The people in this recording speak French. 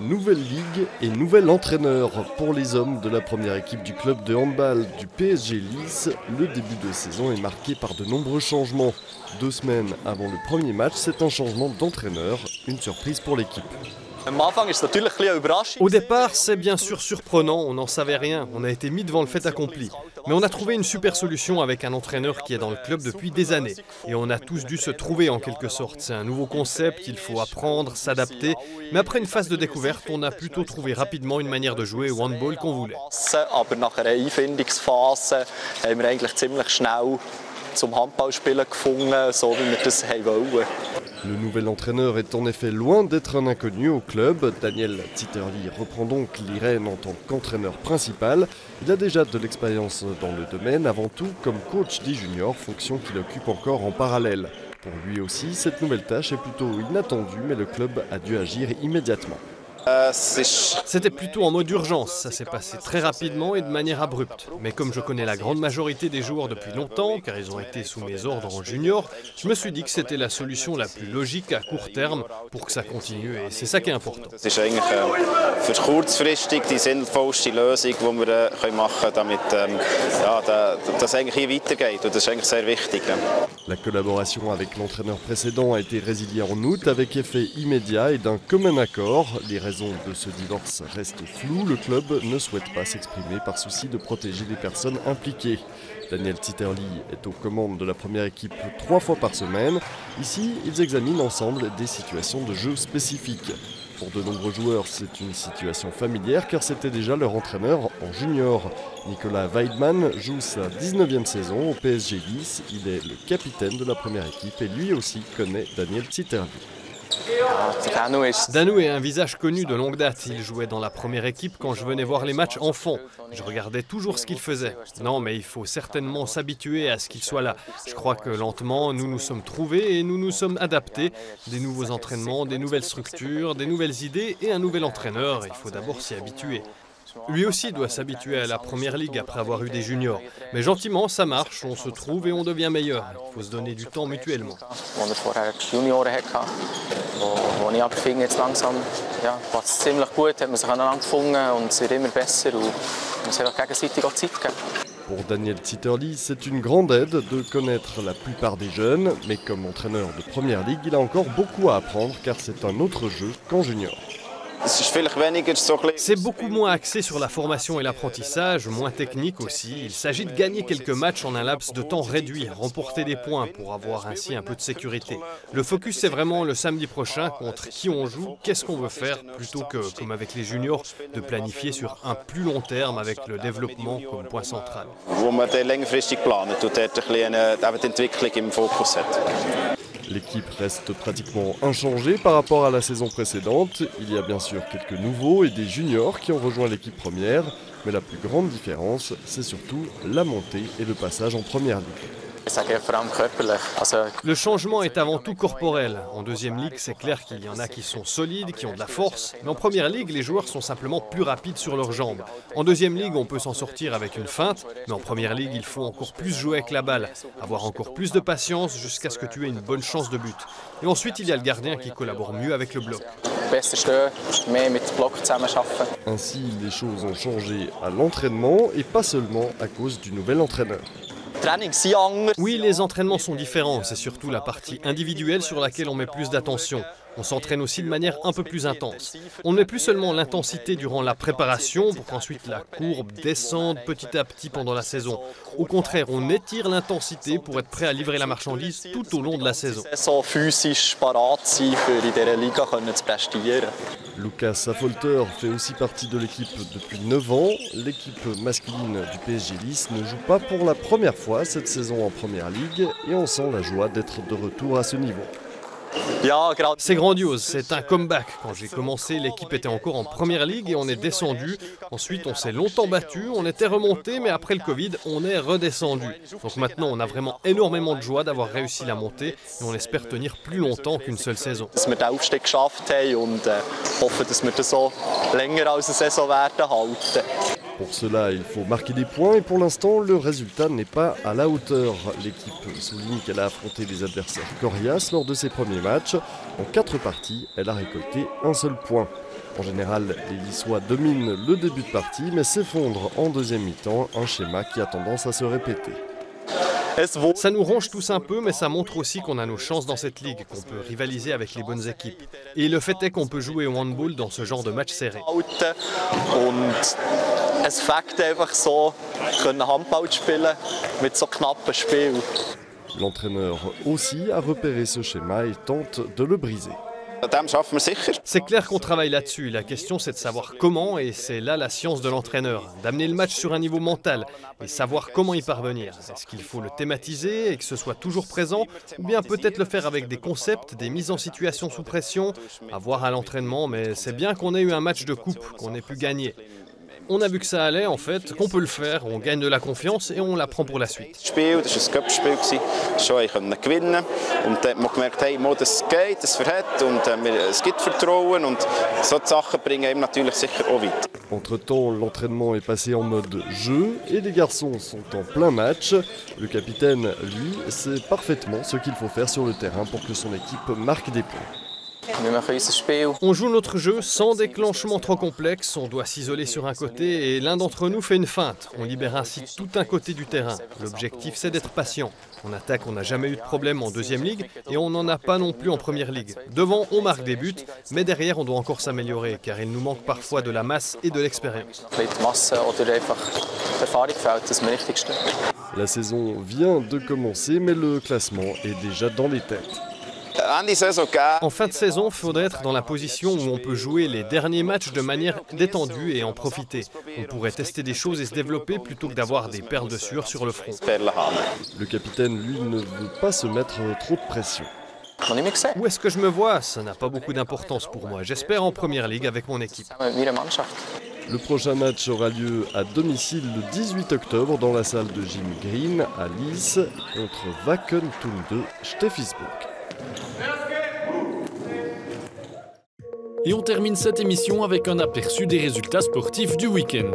Nouvelle ligue et nouvel entraîneur pour les hommes de la première équipe du club de handball du PSG Lys. Le début de saison est marqué par de nombreux changements. 2 semaines avant le premier match, c'est un changement d'entraîneur, une surprise pour l'équipe. Au départ, c'est bien sûr surprenant, on n'en savait rien, on a été mis devant le fait accompli. Mais on a trouvé une super solution avec un entraîneur qui est dans le club depuis des années. Et on a tous dû se trouver en quelque sorte. C'est un nouveau concept, il faut apprendre, s'adapter. Mais après une phase de découverte, on a plutôt trouvé rapidement une manière de jouer au handball qu'on voulait. Le nouvel entraîneur est en effet loin d'être un inconnu au club. Daniel Zitterli reprend donc les rênes en tant qu'entraîneur principal. Il a déjà de l'expérience dans le domaine, avant tout comme coach des juniors, fonction qu'il occupe encore en parallèle. Pour lui aussi, cette nouvelle tâche est plutôt inattendue, mais le club a dû agir immédiatement. C'était plutôt en mode urgence, ça s'est passé très rapidement et de manière abrupte. Mais comme je connais la grande majorité des joueurs depuis longtemps, car ils ont été sous mes ordres en junior, je me suis dit que c'était la solution la plus logique à court terme pour que ça continue et c'est ça qui est important. La collaboration avec l'entraîneur précédent a été résiliée en août avec effet immédiat et d'un commun accord. Les raisons de ce divorce restent floues. Le club ne souhaite pas s'exprimer par souci de protéger les personnes impliquées. Daniel Zitterli est aux commandes de la première équipe 3 fois par semaine. Ici, ils examinent ensemble des situations de jeu spécifiques. Pour de nombreux joueurs, c'est une situation familière car c'était déjà leur entraîneur en junior. Nicolas Weidmann joue sa 19e saison au PSG Lys. Il est le capitaine de la première équipe et lui aussi connaît Daniel Zitterli. Danou est un visage connu de longue date. Il jouait dans la première équipe quand je venais voir les matchs enfant. Je regardais toujours ce qu'il faisait. Non, mais il faut certainement s'habituer à ce qu'il soit là. Je crois que lentement, nous nous sommes trouvés et nous nous sommes adaptés. Des nouveaux entraînements, des nouvelles structures, des nouvelles idées et un nouvel entraîneur. Il faut d'abord s'y habituer. Lui aussi doit s'habituer à la première ligue après avoir eu des juniors. Mais gentiment, ça marche, on se trouve et on devient meilleur. Il faut se donner du temps mutuellement. Pour Daniel Zitterli, c'est une grande aide de connaître la plupart des jeunes, mais comme entraîneur de première ligue, il a encore beaucoup à apprendre car c'est un autre jeu qu'en junior. C'est beaucoup moins axé sur la formation et l'apprentissage, moins technique aussi. Il s'agit de gagner quelques matchs en un laps de temps réduit, remporter des points pour avoir ainsi un peu de sécurité. Le focus, c'est vraiment le samedi prochain, contre qui on joue, qu'est-ce qu'on veut faire, plutôt que, comme avec les juniors, de planifier sur un plus long terme avec le développement comme point central. L'équipe reste pratiquement inchangée par rapport à la saison précédente. Il y a bien sûr quelques nouveaux et des juniors qui ont rejoint l'équipe première. Mais la plus grande différence, c'est surtout la montée et le passage en première ligue. Le changement est avant tout corporel. En deuxième ligue, c'est clair qu'il y en a qui sont solides, qui ont de la force. Mais en première ligue, les joueurs sont simplement plus rapides sur leurs jambes. En deuxième ligue, on peut s'en sortir avec une feinte. Mais en première ligue, il faut encore plus jouer avec la balle, avoir encore plus de patience jusqu'à ce que tu aies une bonne chance de but. Et ensuite, il y a le gardien qui collabore mieux avec le bloc. Ainsi, les choses ont changé à l'entraînement et pas seulement à cause du nouvel entraîneur. Oui, les entraînements sont différents, c'est surtout la partie individuelle sur laquelle on met plus d'attention. On s'entraîne aussi de manière un peu plus intense. On ne met plus seulement l'intensité durant la préparation pour qu'ensuite la courbe descende petit à petit pendant la saison. Au contraire, on étire l'intensité pour être prêt à livrer la marchandise tout au long de la saison. Lucas Affolter fait aussi partie de l'équipe depuis 9 ans. L'équipe masculine du PSG Lys ne joue pas pour la première fois cette saison en première ligue et on sent la joie d'être de retour à ce niveau. C'est grandiose, c'est un comeback. Quand j'ai commencé, l'équipe était encore en première ligue et on est descendu. Ensuite, on s'est longtemps battu, on était remonté, mais après le Covid, on est redescendu. Donc maintenant, on a vraiment énormément de joie d'avoir réussi la montée et on espère tenir plus longtemps qu'une seule saison. Pour cela, il faut marquer des points et pour l'instant, le résultat n'est pas à la hauteur. L'équipe souligne qu'elle a affronté des adversaires coriaces lors de ses premiers matchs. En 4 parties, elle a récolté un seul point. En général, les Lissois dominent le début de partie, mais s'effondrent en deuxième mi-temps, un schéma qui a tendance à se répéter. Ça nous ronge tous un peu, mais ça montre aussi qu'on a nos chances dans cette ligue, qu'on peut rivaliser avec les bonnes équipes. Et le fait est qu'on peut jouer au handball dans ce genre de match serré. Es fängt einfach so, Handball spielen mit so knappen Spielen. L'entraîneur aussi a repéré ce schéma et tente de le briser. C'est clair qu'on travaille là-dessus. La question, c'est de savoir comment, et c'est là la science de l'entraîneur. D'amener le match sur un niveau mental et savoir comment y parvenir. Est-ce qu'il faut le thématiser et que ce soit toujours présent, ou bien peut-être le faire avec des concepts, des mises en situation sous pression, à voir à l'entraînement, mais c'est bien qu'on ait eu un match de coupe, qu'on ait pu gagner. On a vu que ça allait en fait, qu'on peut le faire, on gagne de la confiance et on la prend pour la suite. Spiel, das war ein Cup-Spiel, schon gewinnen und dann hat man gemerkt, hey, das geht, das verhält und es gibt Vertrauen und solche Sachen bringen ihm natürlich sicher auch weiter. Entre-temps, l'entraînement est passé en mode jeu et les garçons sont en plein match. Le capitaine, lui, sait parfaitement ce qu'il faut faire sur le terrain pour que son équipe marque des points. On joue notre jeu sans déclenchement trop complexe, on doit s'isoler sur un côté et l'un d'entre nous fait une feinte. On libère ainsi tout un côté du terrain. L'objectif c'est d'être patient. En attaque, on n'a jamais eu de problème en deuxième ligue et on n'en a pas non plus en première ligue. Devant, on marque des buts, mais derrière on doit encore s'améliorer car il nous manque parfois de la masse et de l'expérience. La saison vient de commencer mais le classement est déjà dans les têtes. En fin de saison, il faudrait être dans la position où on peut jouer les derniers matchs de manière détendue et en profiter. On pourrait tester des choses et se développer plutôt que d'avoir des perles de sueur sur le front. Le capitaine, lui, ne veut pas se mettre trop de pression. Où est-ce que je me vois? Ça n'a pas beaucoup d'importance pour moi. J'espère en première ligue avec mon équipe. Le prochain match aura lieu à domicile le 18 octobre dans la salle de Jim Green à Lies contre Wacken-Tunde Steffisburg. Et on termine cette émission avec un aperçu des résultats sportifs du week-end.